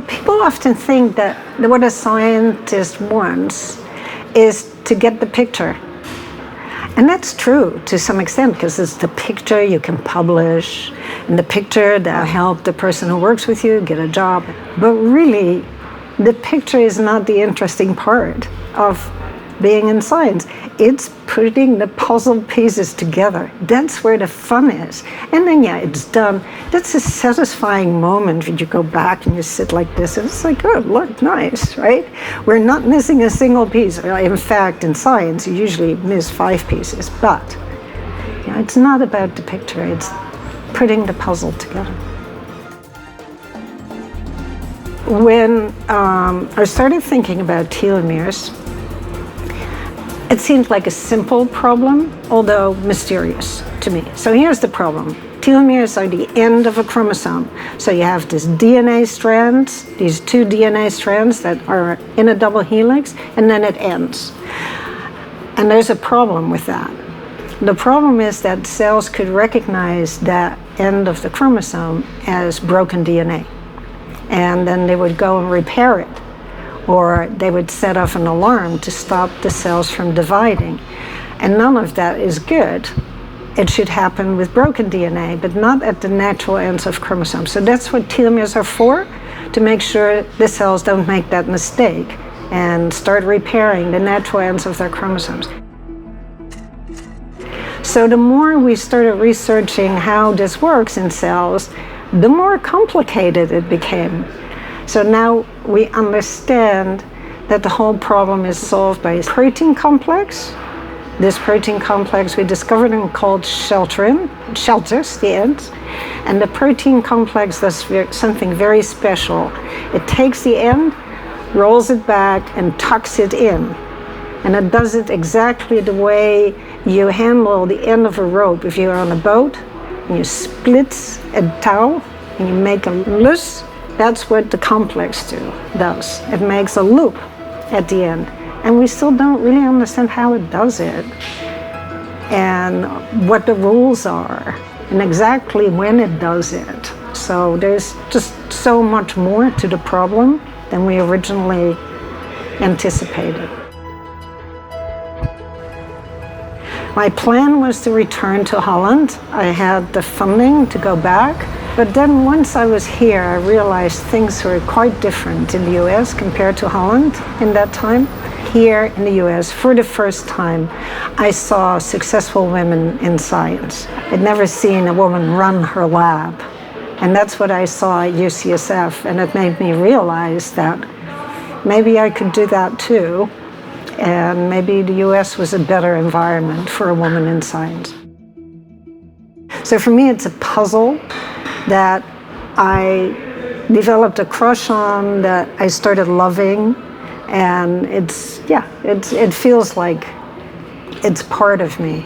People often think that what a scientist wants is to get the picture. And that's true to some extent, because it's the picture you can publish, and the picture that help the person who works with you get a job. But really, the picture is not the interesting part of being in science. It's putting the puzzle pieces together. That's where the fun is. And then, yeah, it's done. That's a satisfying moment when you go back and you sit like this, and it's like, oh, look, nice, right? We're not missing a single piece. In fact, in science, you usually miss 5 pieces. But yeah, it's not about the picture. It's putting the puzzle together. When I started thinking about telomeres, it seemed like a simple problem, although mysterious to me. So here's the problem. Telomeres are the end of a chromosome. So you have this DNA strands, these 2 DNA strands that are in a double helix, and then it ends. And there's a problem with that. The problem is that cells could recognize that end of the chromosome as broken DNA. And then they would go and repair it, or they would set off an alarm to stop the cells from dividing. And none of that is good. It should happen with broken DNA, but not at the natural ends of chromosomes. So that's what telomeres are for, to make sure the cells don't make that mistake and start repairing the natural ends of their chromosomes. So the more we started researching how this works in cells, the more complicated it became. So now we understand that the whole problem is solved by a protein complex. This protein complex we discovered and called shelters the ends. And the protein complex does something very special. It takes the end, rolls it back, and tucks it in. And it does it exactly the way you handle the end of a rope. If you're on a boat and you split a towel and you make a loose, that's what the complex does. It makes a loop at the end. And we still don't really understand how it does it, and what the rules are, and exactly when it does it. So there's just so much more to the problem than we originally anticipated. My plan was to return to Holland. I had the funding to go back. But then once I was here, I realized things were quite different in the US compared to Holland in that time. Here in the US, for the first time, I saw successful women in science. I'd never seen a woman run her lab. And that's what I saw at UCSF, and it made me realize that maybe I could do that too, and maybe the US was a better environment for a woman in science. So for me, it's a puzzle that I developed a crush on, that I started loving, and it feels like it's part of me.